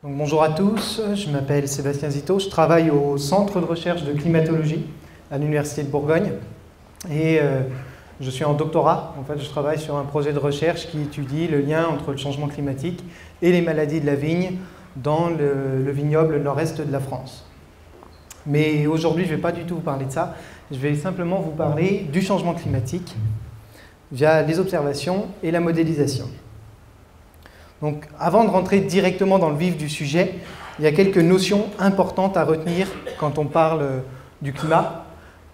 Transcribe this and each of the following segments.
Bonjour à tous, je m'appelle Sébastien Zito, je travaille au Centre de recherche de climatologie à l'Université de Bourgogne et je suis en doctorat. En fait, je travaille sur un projet de recherche qui étudie le lien entre le changement climatique et les maladies de la vigne dans le vignoble nord-est de la France. Mais aujourd'hui, je ne vais pas du tout vous parler de ça, je vais simplement vous parler du changement climatique via les observations et la modélisation. Donc, avant de rentrer directement dans le vif du sujet, il y a quelques notions importantes à retenir quand on parle du climat.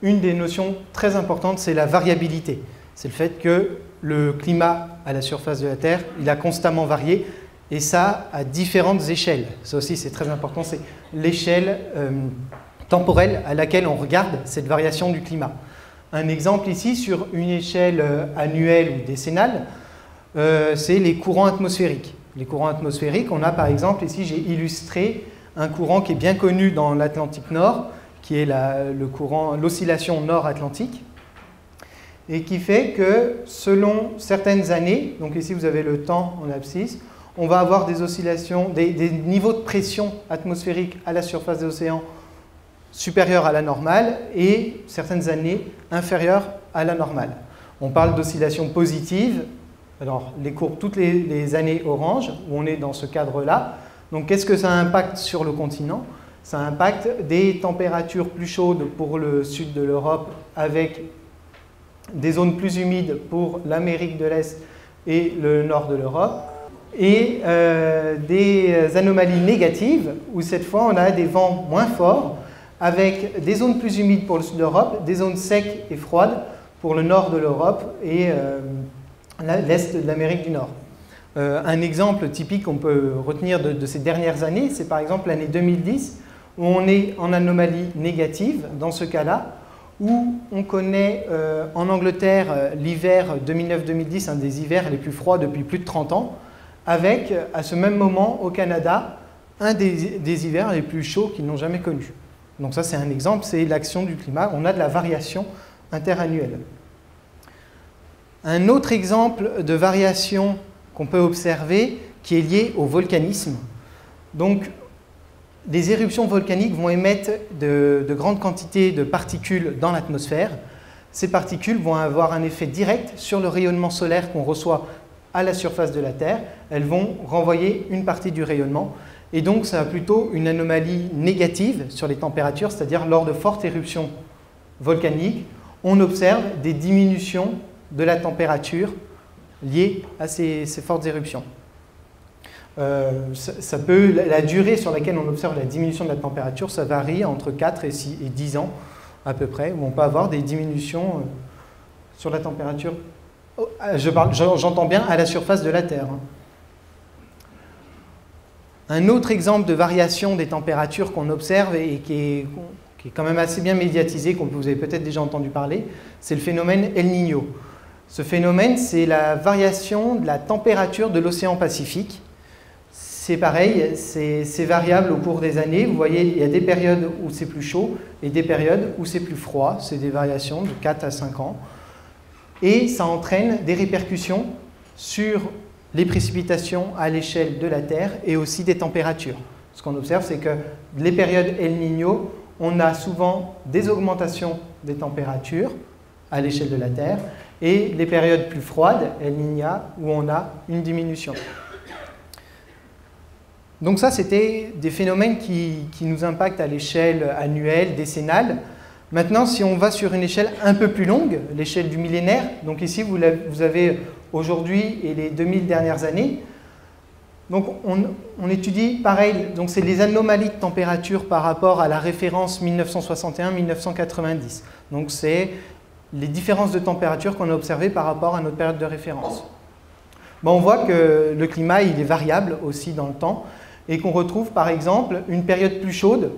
Une des notions très importantes, c'est la variabilité. C'est le fait que le climat à la surface de la Terre, il a constamment varié, et ça à différentes échelles. Ça aussi, c'est très important, c'est l'échelle temporelle à laquelle on regarde cette variation du climat. Un exemple ici, sur une échelle annuelle ou décennale, c'est les courants atmosphériques. Les courants atmosphériques, on a par exemple, ici j'ai illustré un courant qui est bien connu dans l'Atlantique Nord, qui est l'oscillation nord-atlantique, et qui fait que selon certaines années, donc ici vous avez le temps en abscisse, on va avoir des oscillations, des niveaux de pression atmosphérique à la surface des océans supérieurs à la normale, et certaines années inférieures à la normale. On parle d'oscillations positives. Alors, les courbes, toutes les années orange, où on est dans ce cadre-là. Donc, qu'est-ce que ça impacte sur le continent? Ça impacte des températures plus chaudes pour le sud de l'Europe, avec des zones plus humides pour l'Amérique de l'Est et le nord de l'Europe, et des anomalies négatives, où cette fois, on a des vents moins forts, avec des zones plus humides pour le sud de l'Europe, des zones secs et froides pour le nord de l'Europe et l'Est de l'Amérique du Nord. Un exemple typique qu'on peut retenir de ces dernières années, c'est par exemple l'année 2010, où on est en anomalie négative, dans ce cas-là, où on connaît en Angleterre l'hiver 2009-2010, un des hivers les plus froids depuis plus de 30 ans, avec, à ce même moment, au Canada, un des hivers les plus chauds qu'ils n'ont jamais connus. Donc ça, c'est un exemple, c'est l'action du climat. On a de la variation interannuelle. Un autre exemple de variation qu'on peut observer qui est lié au volcanisme. Donc, les éruptions volcaniques vont émettre de grandes quantités de particules dans l'atmosphère. Ces particules vont avoir un effet direct sur le rayonnement solaire qu'on reçoit à la surface de la Terre. Elles vont renvoyer une partie du rayonnement. Et donc, ça a plutôt une anomalie négative sur les températures, c'est-à-dire lors de fortes éruptions volcaniques, on observe des diminutions de la température liée à ces fortes éruptions. La durée sur laquelle on observe la diminution de la température, ça varie entre 4 et 10 ans à peu près, où on peut avoir des diminutions sur la température. J'entends bien à la surface de la Terre. Un autre exemple de variation des températures qu'on observe et qui est quand même assez bien médiatisé, que vous avez peut-être déjà entendu parler, c'est le phénomène El Niño. Ce phénomène, c'est la variation de la température de l'océan Pacifique. C'est pareil, c'est variable au cours des années. Vous voyez, il y a des périodes où c'est plus chaud et des périodes où c'est plus froid. C'est des variations de 4 à 5 ans. Et ça entraîne des répercussions sur les précipitations à l'échelle de la Terre et aussi des températures. Ce qu'on observe, c'est que les périodes El Niño, on a souvent des augmentations des températures à l'échelle de la Terre et les périodes plus froides, El Niña, où on a une diminution. Donc ça, c'était des phénomènes qui nous impactent à l'échelle annuelle, décennale. Maintenant, si on va sur une échelle un peu plus longue, l'échelle du millénaire, donc ici vous avez aujourd'hui et les 2000 dernières années, donc on étudie pareil, donc c'est les anomalies de température par rapport à la référence 1961-1990. Donc c'est les différences de température qu'on a observées par rapport à notre période de référence. Bon, on voit que le climat il est variable aussi dans le temps et qu'on retrouve par exemple une période plus chaude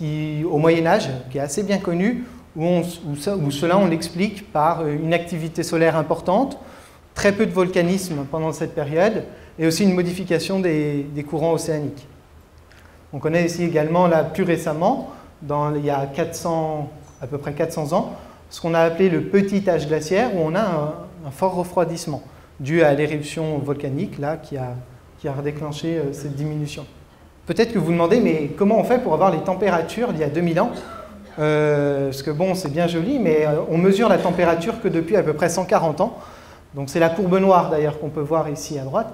au Moyen-Âge, qui est assez bien connue, où cela on l'explique par une activité solaire importante, très peu de volcanisme pendant cette période et aussi une modification des courants océaniques. On connaît ici également, là, plus récemment, il y a à peu près 400 ans, ce qu'on a appelé le petit âge glaciaire, où on a un fort refroidissement dû à l'éruption volcanique là, qui a déclenché cette diminution. peut-être que vous vous demandez, mais comment on fait pour avoir les températures d'il y a 2000 ans? Parce que bon, c'est bien joli, mais on mesure la température que depuis à peu près 140 ans. Donc c'est la courbe noire d'ailleurs qu'on peut voir ici à droite.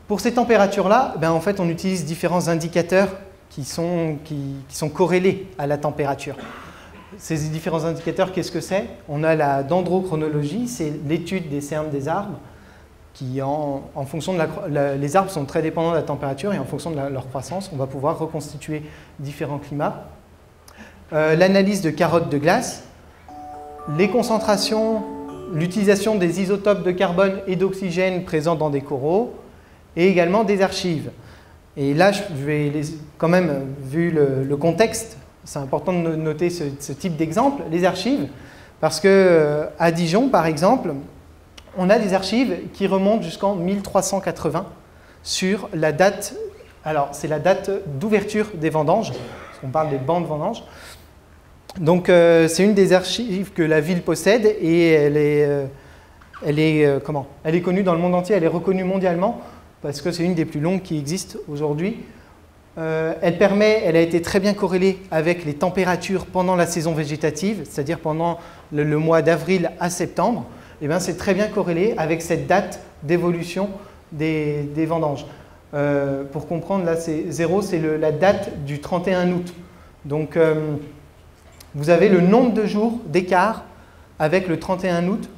Pour ces températures-là, ben, en fait, on utilise différents indicateurs qui sont corrélés à la température. Ces différents indicateurs, qu'est-ce que c'est? On a la dendrochronologie, c'est l'étude des cernes des arbres, qui en fonction de les arbres sont très dépendants de la température et en fonction de leur croissance, on va pouvoir reconstituer différents climats. L'analyse de carottes de glace, les concentrations, l'utilisation des isotopes de carbone et d'oxygène présents dans des coraux, et également des archives. Et là, je vais quand même, vu le contexte, c'est important de noter ce type d'exemple, les archives, parce qu'à Dijon, par exemple, on a des archives qui remontent jusqu'en 1380 sur la date, alors c'est la date d'ouverture des vendanges, parce qu'on parle des bancs de vendanges. Donc c'est une des archives que la ville possède et elle est connue dans le monde entier, elle est reconnue mondialement parce que c'est une des plus longues qui existent aujourd'hui. Elle a été très bien corrélée avec les températures pendant la saison végétative, c'est-à-dire pendant le mois d'avril à septembre. Et bien, c'est très bien corrélé avec cette date d'évolution des vendanges. Pour comprendre, là, 0, c'est la date du 31 août. Donc, vous avez le nombre de jours d'écart avec le 31 août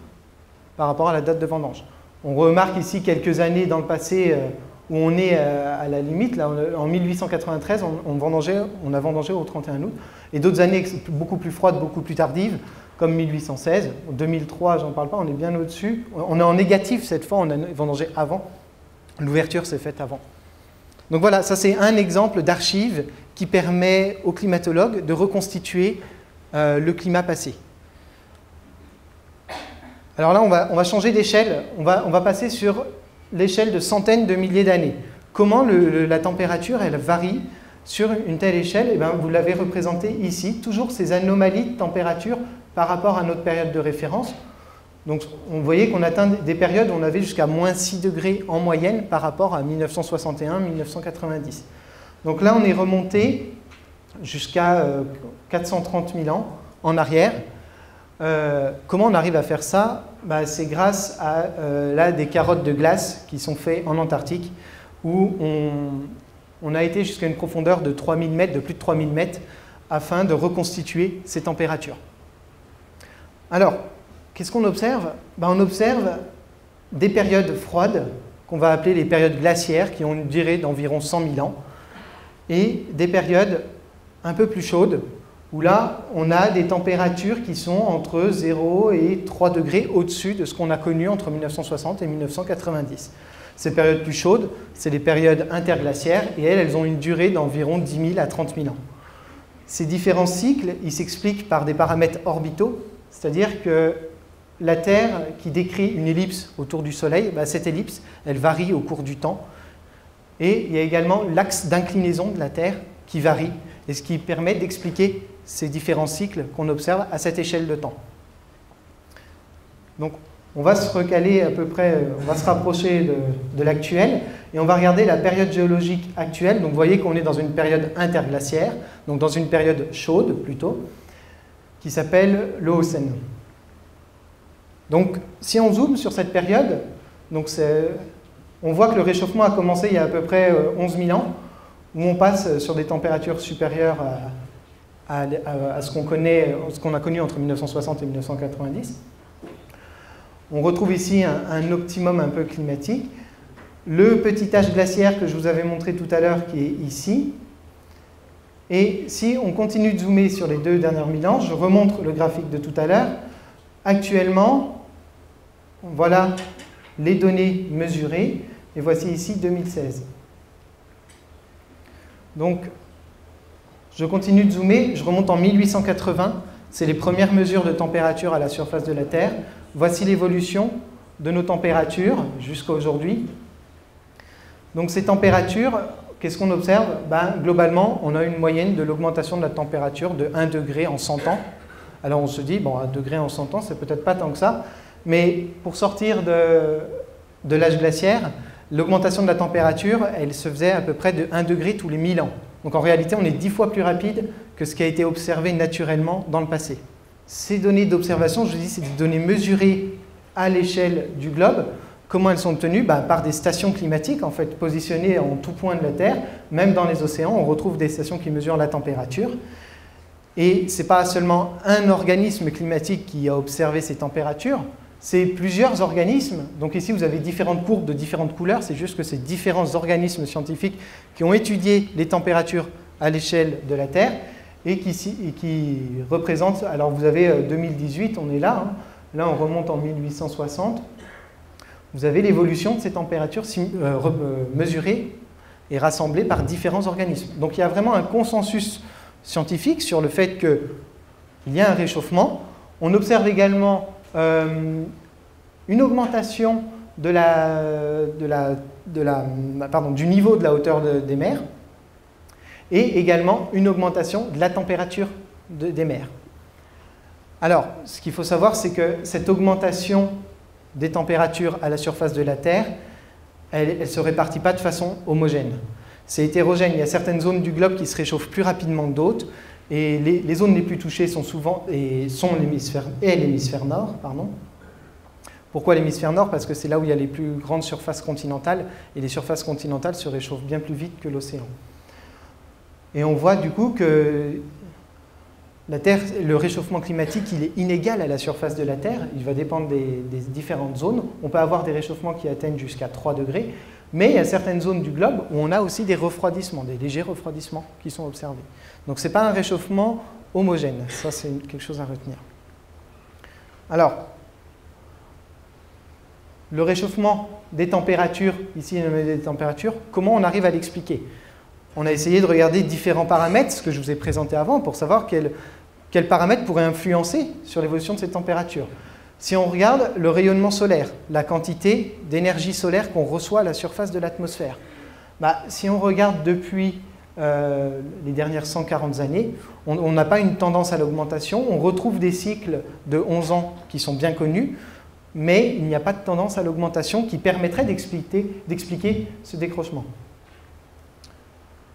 par rapport à la date de vendange. On remarque ici quelques années dans le passé où on est à la limite. Là, en 1893, on a vendangé au 31 août. Et d'autres années beaucoup plus froides, beaucoup plus tardives, comme 1816. En 2003, j'en parle pas, on est bien au-dessus. On est en négatif cette fois, on a vendangé avant. L'ouverture s'est faite avant. Donc voilà, ça c'est un exemple d'archive qui permet aux climatologues de reconstituer le climat passé. Alors là, on va changer d'échelle, on va passer sur l'échelle de centaines de milliers d'années. Comment la température, elle varie sur une telle échelle? Eh bien, vous l'avez représenté ici, toujours ces anomalies de température par rapport à notre période de référence. Donc, on voyait qu'on atteint des périodes où on avait jusqu'à moins 6 degrés en moyenne par rapport à 1961-1990. Donc là, on est remonté jusqu'à 430 000 ans en arrière. Comment on arrive à faire ça? C'est grâce à des carottes de glace qui sont faites en Antarctique, où on a été jusqu'à une profondeur de 3000 mètres, de plus de 3000 mètres, afin de reconstituer ces températures. Alors, qu'est-ce qu'on observe? On observe des périodes froides, qu'on va appeler les périodes glaciaires, qui ont une durée d'environ 100 000 ans, et des périodes un peu plus chaudes, où là, on a des températures qui sont entre 0 et 3 degrés au-dessus de ce qu'on a connu entre 1960 et 1990. Ces périodes plus chaudes, c'est les périodes interglaciaires, et elles ont une durée d'environ 10 000 à 30 000 ans. Ces différents cycles, ils s'expliquent par des paramètres orbitaux, c'est-à-dire que la Terre, qui décrit une ellipse autour du Soleil, cette ellipse, elle varie au cours du temps. Et il y a également l'axe d'inclinaison de la Terre qui varie, et ce qui permet d'expliquer ces différents cycles qu'on observe à cette échelle de temps. Donc, on va se recaler à peu près, on va se rapprocher de l'actuel, et on va regarder la période géologique actuelle. Donc, vous voyez qu'on est dans une période interglaciaire, donc dans une période chaude plutôt, qui s'appelle le Holocène. Donc, si on zoome sur cette période, on voit que le réchauffement a commencé il y a à peu près 11 000 ans, où on passe sur des températures supérieures à ce qu'on a connu entre 1960 et 1990. On retrouve ici un optimum un peu climatique. Le petit âge glaciaire que je vous avais montré tout à l'heure qui est ici. Et si on continue de zoomer sur les 2 dernières 1000 ans, je remontre le graphique de tout à l'heure. Actuellement, voilà les données mesurées, et voici ici 2016. Donc, je continue de zoomer, je remonte en 1880, c'est les premières mesures de température à la surface de la Terre. Voici l'évolution de nos températures jusqu'à aujourd'hui. Donc ces températures, qu'est-ce qu'on observe? Globalement, on a une moyenne de l'augmentation de la température de 1 degré en 100 ans. Alors on se dit, 1 degré en 100 ans, c'est peut-être pas tant que ça, mais pour sortir de l'âge glaciaire, l'augmentation de la température, elle se faisait à peu près de 1 degré tous les 1000 ans. Donc en réalité, on est 10 fois plus rapide que ce qui a été observé naturellement dans le passé. Ces données d'observation, je vous dis, c'est des données mesurées à l'échelle du globe. Comment elles sont obtenues? Par des stations climatiques, en fait, positionnées en tout point de la Terre. Même dans les océans, on retrouve des stations qui mesurent la température. Et ce n'est pas seulement un organisme climatique qui a observé ces températures, c'est plusieurs organismes. Donc ici, vous avez différentes courbes de différentes couleurs. C'est juste que c'est différents organismes scientifiques qui ont étudié les températures à l'échelle de la Terre et qui représentent... Alors vous avez 2018, on est là. Là, on remonte en 1860. Vous avez l'évolution de ces températures mesurées et rassemblées par différents organismes. Donc il y a vraiment un consensus scientifique sur le fait qu'il y a un réchauffement. On observe également une augmentation du niveau de la hauteur des mers et également une augmentation de la température des mers. Alors, ce qu'il faut savoir, c'est que cette augmentation des températures à la surface de la Terre, elle ne se répartit pas de façon homogène. C'est hétérogène. Il y a certaines zones du globe qui se réchauffent plus rapidement que d'autres. Et les zones les plus touchées sont l'hémisphère nord. Pourquoi l'hémisphère nord? Parce que c'est là où il y a les plus grandes surfaces continentales. Et les surfaces continentales se réchauffent bien plus vite que l'océan. Et on voit du coup que la Terre, le réchauffement climatique, il est inégal à la surface de la Terre. Il va dépendre des différentes zones. On peut avoir des réchauffements qui atteignent jusqu'à 3 degrés. Mais il y a certaines zones du globe où on a aussi des refroidissements, des légers refroidissements qui sont observés. Donc ce n'est pas un réchauffement homogène. Ça, c'est quelque chose à retenir. Alors, le réchauffement des températures, ici il y a des températures, comment on arrive à l'expliquer? On a essayé de regarder différents paramètres, ce que je vous ai présenté avant, pour savoir quels paramètres pourraient influencer sur l'évolution de ces températures. Si on regarde le rayonnement solaire, la quantité d'énergie solaire qu'on reçoit à la surface de l'atmosphère, si on regarde depuis les dernières 140 années, on n'a pas une tendance à l'augmentation. On retrouve des cycles de 11 ans qui sont bien connus, mais il n'y a pas de tendance à l'augmentation qui permettrait d'expliquer ce décrochement.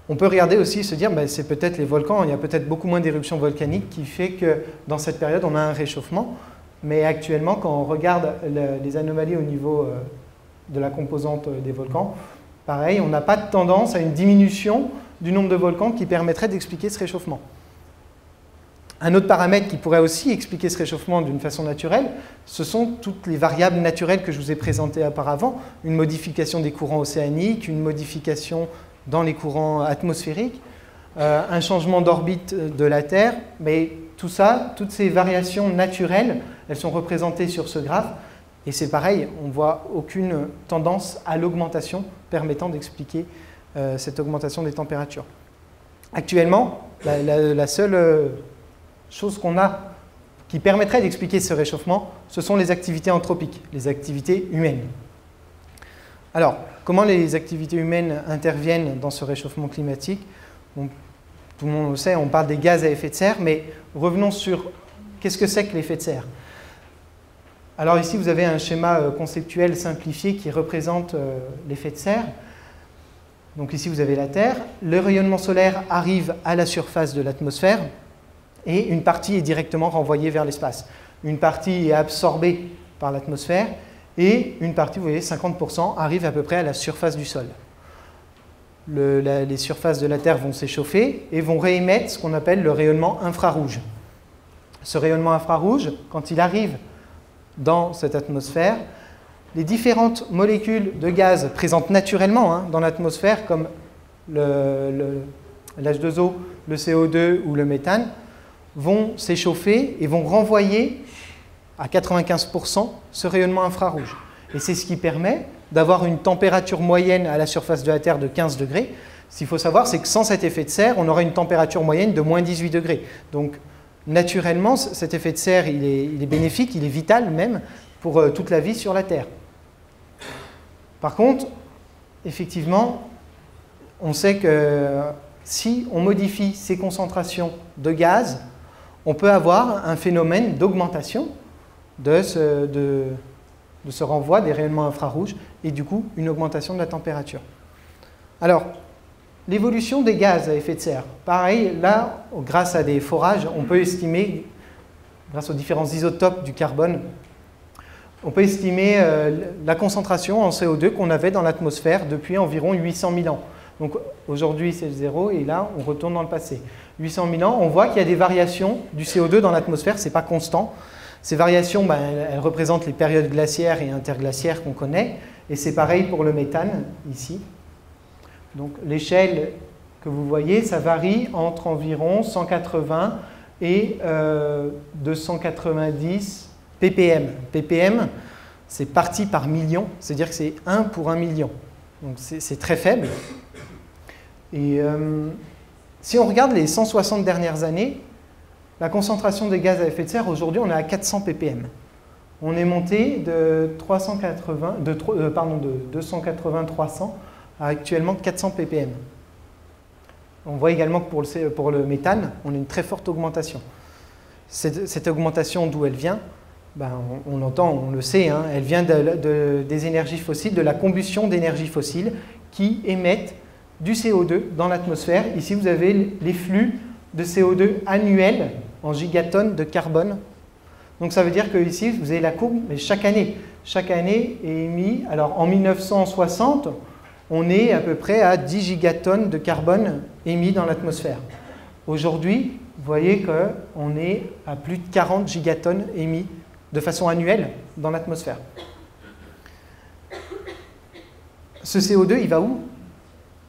On peut regarder aussi et se dire, c'est peut-être les volcans, il y a peut-être beaucoup moins d'éruptions volcaniques qui fait que dans cette période, on a un réchauffement. Mais actuellement, quand on regarde les anomalies au niveau de la composante des volcans, pareil, on n'a pas de tendance à une diminution du nombre de volcans qui permettrait d'expliquer ce réchauffement. Un autre paramètre qui pourrait aussi expliquer ce réchauffement d'une façon naturelle, ce sont toutes les variables naturelles que je vous ai présentées auparavant, une modification des courants océaniques, une modification dans les courants atmosphériques, un changement d'orbite de la Terre, mais tout ça, toutes ces variations naturelles, elles sont représentées sur ce graphe, et c'est pareil, on ne voit aucune tendance à l'augmentation permettant d'expliquer cette augmentation des températures. Actuellement, la seule chose qu'on a qui permettrait d'expliquer ce réchauffement, ce sont les activités anthropiques, les activités humaines. Alors, comment les activités humaines interviennent dans ce réchauffement climatique? Bon, tout le monde le sait, on parle des gaz à effet de serre, mais revenons sur qu'est-ce que c'est que l'effet de serre. Alors ici, vous avez un schéma conceptuel simplifié qui représente l'effet de serre. Donc ici, vous avez la Terre. Le rayonnement solaire arrive à la surface de l'atmosphère et une partie est directement renvoyée vers l'espace. Une partie est absorbée par l'atmosphère et une partie, vous voyez, 50%, arrive à peu près à la surface du sol. Les surfaces de la Terre vont s'échauffer et vont réémettre ce qu'on appelle le rayonnement infrarouge. Ce rayonnement infrarouge, quand il arrive dans cette atmosphère, les différentes molécules de gaz présentes naturellement dans l'atmosphère, comme l'H2O, le CO2 ou le méthane, vont s'échauffer et vont renvoyer à 95% ce rayonnement infrarouge. Et c'est ce qui permet d'avoir une température moyenne à la surface de la Terre de 15 degrés. Ce qu'il faut savoir, c'est que sans cet effet de serre, on aurait une température moyenne de moins 18 degrés. Donc, naturellement, cet effet de serre, il est bénéfique, il est vital même pour toute la vie sur la Terre. Par contre, effectivement, on sait que si on modifie ces concentrations de gaz, on peut avoir un phénomène d'augmentation de ce renvoi des rayonnements infrarouges et du coup une augmentation de la température. Alors, l'évolution des gaz à effet de serre. Pareil, là, grâce à des forages, on peut estimer, grâce aux différents isotopes du carbone, on peut estimer la concentration en CO2 qu'on avait dans l'atmosphère depuis environ 800 000 ans. Donc aujourd'hui, c'est le zéro, et là, on retourne dans le passé. 800 000 ans, on voit qu'il y a des variations du CO2 dans l'atmosphère, ce n'est pas constant. Ces variations, elles représentent les périodes glaciaires et interglaciaires qu'on connaît, et c'est pareil pour le méthane, ici. Donc l'échelle que vous voyez, ça varie entre environ 180 et 290 ppm. ppm, c'est partie par million, c'est-à-dire que c'est 1 pour 1 million. Donc c'est très faible. Et si on regarde les 160 dernières années, la concentration des gaz à effet de serre, aujourd'hui, on est à 400 ppm. On est monté de 280-300 à actuellement 400 ppm. On voit également que pour le méthane, on a une très forte augmentation. Cette augmentation, d'où elle vient? On l'entend, on le sait, hein, elle vient des énergies fossiles, de la combustion d'énergies fossiles qui émettent du CO2 dans l'atmosphère. Ici, vous avez les flux de CO2 annuels en gigatonnes de carbone. Donc ça veut dire que ici, vous avez la courbe, mais chaque année est émis. Alors en 1960, on est à peu près à 10 gigatonnes de carbone émis dans l'atmosphère. Aujourd'hui, vous voyez qu'on est à plus de 40 gigatonnes émis de façon annuelle dans l'atmosphère. Ce CO2, il va où?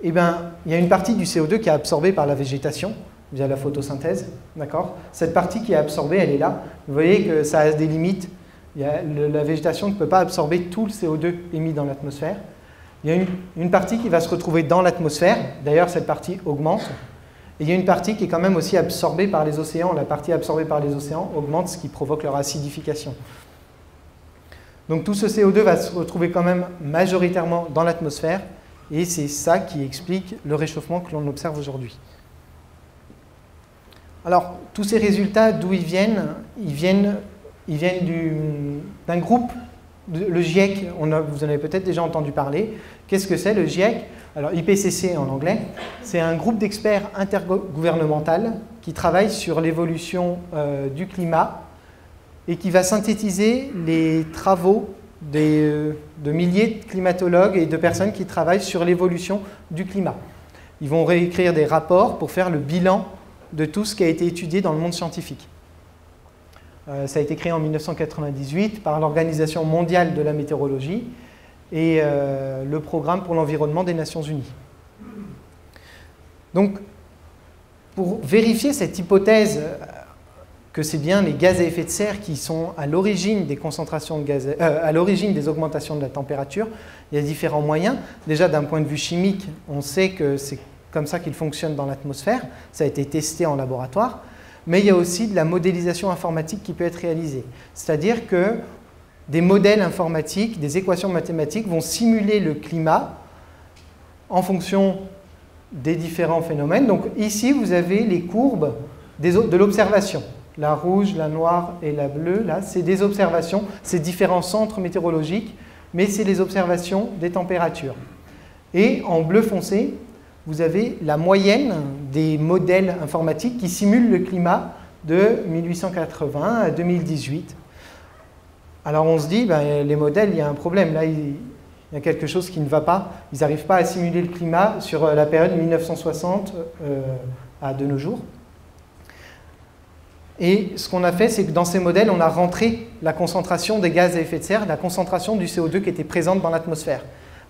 Eh bien, il y a une partie du CO2 qui est absorbée par la végétation via la photosynthèse, d'accord? Cette partie qui est absorbée, elle est là. Vous voyez que ça a des limites. La végétation ne peut pas absorber tout le CO2 émis dans l'atmosphère. Il y a une partie qui va se retrouver dans l'atmosphère. D'ailleurs, cette partie augmente. Et il y a une partie qui est quand même aussi absorbée par les océans. La partie absorbée par les océans augmente, ce qui provoque leur acidification. Donc tout ce CO2 va se retrouver quand même majoritairement dans l'atmosphère. Et c'est ça qui explique le réchauffement que l'on observe aujourd'hui. Alors, tous ces résultats, d'où ils viennent? Ils viennent d'un groupe, le GIEC, vous en avez peut-être déjà entendu parler. Qu'est-ce que c'est le GIEC? Alors, IPCC en anglais, c'est un groupe d'experts intergouvernemental qui travaille sur l'évolution du climat et qui va synthétiser les travaux de milliers de climatologues et de personnes qui travaillent sur l'évolution du climat. Ils vont réécrire des rapports pour faire le bilan de tout ce qui a été étudié dans le monde scientifique. Ça a été créé en 1998 par l'Organisation mondiale de la météorologie et le Programme pour l'environnement des Nations Unies. Donc, pour vérifier cette hypothèse que c'est bien les gaz à effet de serre qui sont à l'origine des concentrations de gaz, à l'origine des augmentations de la température, il y a différents moyens. Déjà, d'un point de vue chimique, on sait que c'est comme ça qu'il fonctionne dans l'atmosphère. Ça a été testé en laboratoire. Mais il y a aussi de la modélisation informatique qui peut être réalisée. C'est-à-dire que des modèles informatiques, des équations mathématiques vont simuler le climat en fonction des différents phénomènes. Donc ici, vous avez les courbes de l'observation. La rouge, la noire et la bleue, là, c'est des observations, c'est différents centres météorologiques, mais c'est les observations des températures. Et en bleu foncé, vous avez la moyenne des modèles informatiques qui simulent le climat de 1880 à 2018. Alors on se dit, les modèles, il y a un problème. Là, il y a quelque chose qui ne va pas. Ils n'arrivent pas à simuler le climat sur la période 1960 à de nos jours. Et ce qu'on a fait, c'est que dans ces modèles, on a rentré la concentration des gaz à effet de serre, la concentration du CO2 qui était présente dans l'atmosphère.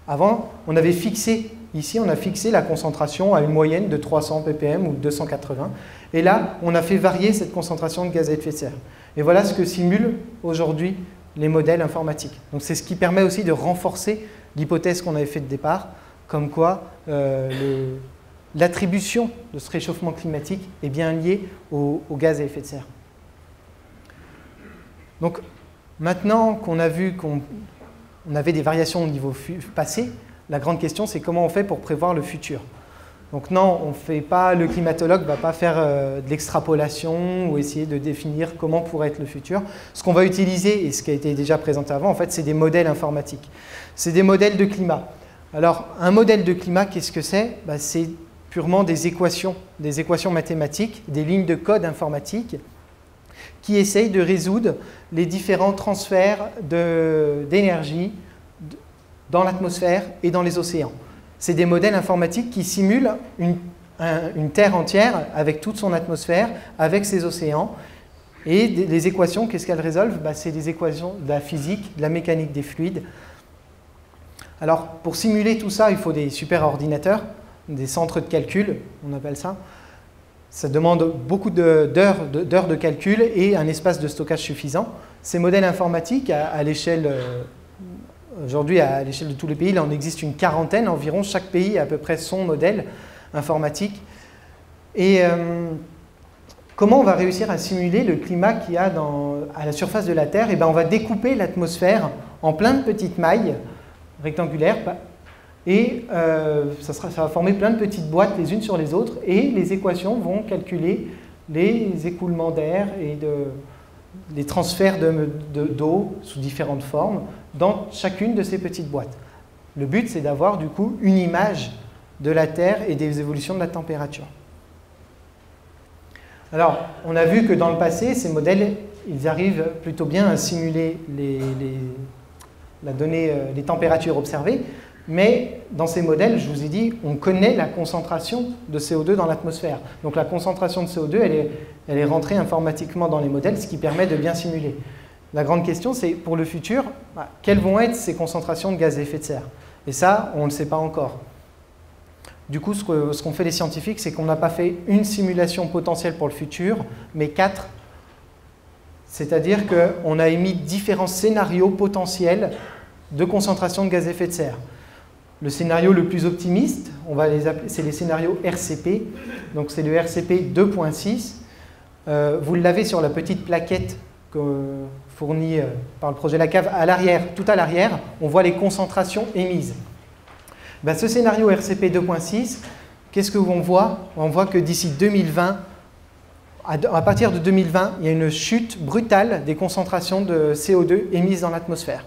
Avant, on avait fixé, ici, on a fixé la concentration à une moyenne de 300 ppm ou 280. Et là, on a fait varier cette concentration de gaz à effet de serre. Et voilà ce que simulent aujourd'hui les modèles informatiques. Donc c'est ce qui permet aussi de renforcer l'hypothèse qu'on avait faite de départ, comme quoi l'attribution de ce réchauffement climatique est bien liée au gaz à effet de serre. Donc maintenant qu'on a vu qu'on avait des variations au niveau passé, la grande question c'est comment on fait pour prévoir le futur. Donc non, on fait pas, le climatologue ne va pas faire de l'extrapolation ou essayer de définir comment pourrait être le futur. Ce qu'on va utiliser, et ce qui a été déjà présenté avant, en fait, c'est des modèles informatiques. C'est des modèles de climat. Alors, un modèle de climat, qu'est-ce que c'est? C'est purement des équations mathématiques, des lignes de code informatique qui essayent de résoudre les différents transferts d'énergie dans l'atmosphère et dans les océans. C'est des modèles informatiques qui simulent une Terre entière avec toute son atmosphère, avec ses océans. Et les équations, qu'est-ce qu'elles résolvent? C'est des équations de la physique, de la mécanique des fluides. Alors, pour simuler tout ça, il faut des superordinateurs, des centres de calcul, on appelle ça. Ça demande beaucoup d'heures de calcul et un espace de stockage suffisant. Ces modèles informatiques, à l'échelle, aujourd'hui, à l'échelle de tous les pays, il en existe une quarantaine environ. Chaque pays a à peu près son modèle informatique. Et comment on va réussir à simuler le climat qu'il y a à la surface de la Terre? On va découper l'atmosphère en plein de petites mailles rectangulaires. Et ça va former plein de petites boîtes les unes sur les autres, et les équations vont calculer les écoulements d'air et les transferts d'eau sous différentes formes dans chacune de ces petites boîtes. Le but, c'est d'avoir du coup une image de la Terre et des évolutions de la température. Alors, on a vu que dans le passé, ces modèles, ils arrivent plutôt bien à simuler les températures observées. Mais dans ces modèles, je vous ai dit, on connaît la concentration de CO2 dans l'atmosphère. Donc la concentration de CO2, elle est rentrée informatiquement dans les modèles, ce qui permet de bien simuler. La grande question, c'est pour le futur, quelles vont être ces concentrations de gaz à effet de serre? Et ça, on ne le sait pas encore. Du coup, ce qu'ont fait les scientifiques, c'est qu'on n'a pas fait une simulation potentielle pour le futur, mais 4. C'est-à-dire qu'on a émis différents scénarios potentiels de concentration de gaz à effet de serre. Le scénario le plus optimiste, on va les appeler, c'est les scénarios RCP. Donc c'est le RCP 2.6. Vous l'avez sur la petite plaquette fournie par le projet LACAV à l'arrière. Tout à l'arrière, on voit les concentrations émises. Ce scénario RCP 2.6, qu'est-ce que l'on voit? On voit que d'ici 2020, à partir de 2020, il y a une chute brutale des concentrations de CO2 émises dans l'atmosphère.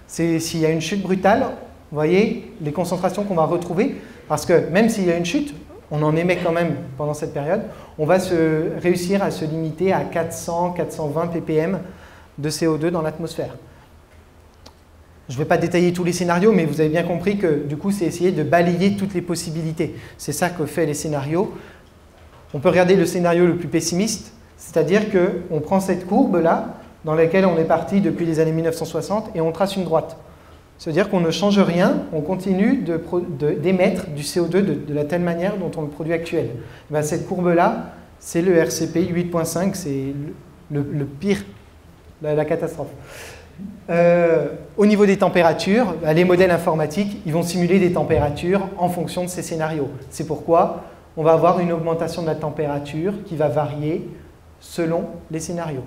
S'il y a une chute brutale, vous voyez les concentrations qu'on va retrouver, parce que même s'il y a une chute, on en émet quand même pendant cette période, on va réussir à se limiter à 400-420 ppm de CO2 dans l'atmosphère. Je ne vais pas détailler tous les scénarios, mais vous avez bien compris que du coup, c'est essayer de balayer toutes les possibilités. C'est ça que fait les scénarios. On peut regarder le scénario le plus pessimiste, c'est-à-dire qu'on prend cette courbe-là, dans laquelle on est parti depuis les années 1960, et on trace une droite. C'est-à-dire qu'on ne change rien, on continue d'émettre du CO2 de la telle manière dont on le produit actuel. Cette courbe-là, c'est le RCP 8.5, c'est le pire, la catastrophe. Au niveau des températures, les modèles informatiques, ils vont simuler des températures en fonction de ces scénarios. C'est pourquoi on va avoir une augmentation de la température qui va varier selon les scénarios.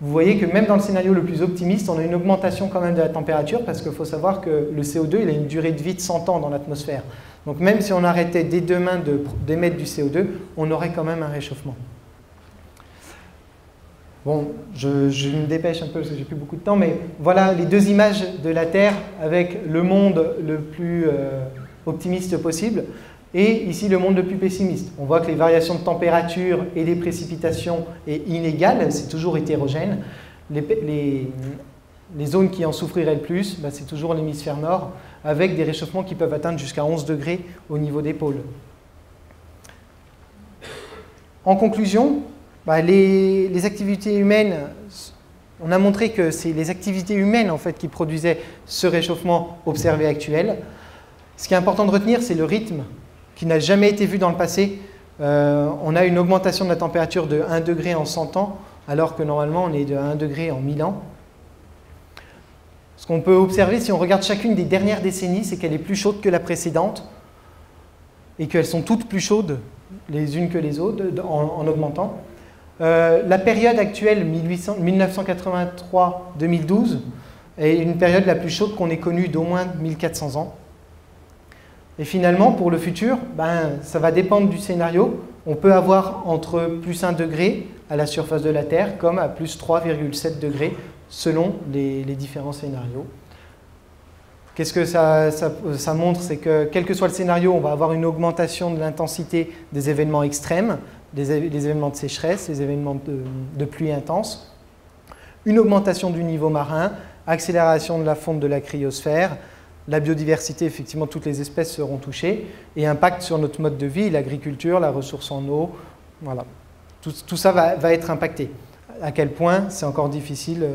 Vous voyez que même dans le scénario le plus optimiste, on a une augmentation quand même de la température parce qu'il faut savoir que le CO2 il a une durée de vie de 100 ans dans l'atmosphère. Donc même si on arrêtait dès demain d'émettre du CO2, on aurait quand même un réchauffement. Bon, je me dépêche un peu parce que j'ai plus beaucoup de temps, mais voilà les deux images de la Terre avec le monde le plus optimiste possible et ici le monde le plus pessimiste. On voit que les variations de température et des précipitations est inégale, c'est toujours hétérogène. Les zones qui en souffriraient le plus, c'est toujours l'hémisphère nord, avec des réchauffements qui peuvent atteindre jusqu'à 11 degrés au niveau des pôles. En conclusion, les activités humaines, on a montré que c'est les activités humaines en fait, qui produisaient ce réchauffement observé actuel. Ce qui est important de retenir, c'est le rythme qui n'a jamais été vu dans le passé. On a une augmentation de la température de 1 degré en 100 ans, alors que normalement on est de 1 degré en 1000 ans. Ce qu'on peut observer, si on regarde chacune des dernières décennies, c'est qu'elle est plus chaude que la précédente, et qu'elles sont toutes plus chaudes les unes que les autres en augmentant. La période actuelle, 1983-2012, est une période la plus chaude qu'on ait connue d'au moins 1400 ans. Et finalement, pour le futur, ça va dépendre du scénario. On peut avoir entre plus 1 degré à la surface de la Terre, comme à plus 3,7 degrés, selon les différents scénarios. Qu'est-ce que ça montre? C'est que, quel que soit le scénario, on va avoir une augmentation de l'intensité des événements extrêmes, les événements de sécheresse, les événements de pluie intense, une augmentation du niveau marin, accélération de la fonte de la cryosphère, la biodiversité, effectivement, toutes les espèces seront touchées, et impact sur notre mode de vie, l'agriculture, la ressource en eau, voilà. Tout ça va être impacté. À quel point, c'est encore difficile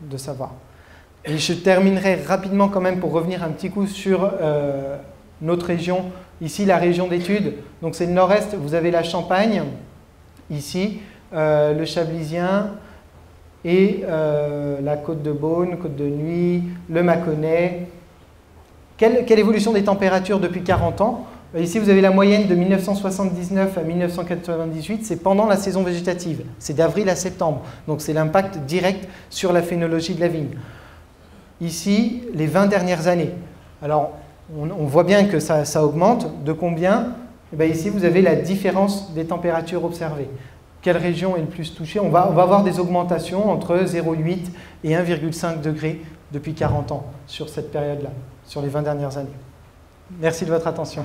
de savoir. Et je terminerai rapidement quand même pour revenir un petit coup sur notre région. Ici, la région d'études, donc c'est le nord-est, vous avez la Champagne, ici, le Chablisien, et la Côte de Beaune, Côte de Nuits, le Mâconnais. Quelle évolution des températures depuis 40 ans? Ici, vous avez la moyenne de 1979 à 1998, c'est pendant la saison végétative, c'est d'avril à septembre, donc c'est l'impact direct sur la phénologie de la vigne. Ici, les 20 dernières années. Alors, on voit bien que ça augmente. De combien? Ici, vous avez la différence des températures observées. Quelle région est le plus touchée? On va avoir des augmentations entre 0,8 et 1,5 degrés depuis 40 ans sur cette période-là, sur les 20 dernières années. Merci de votre attention.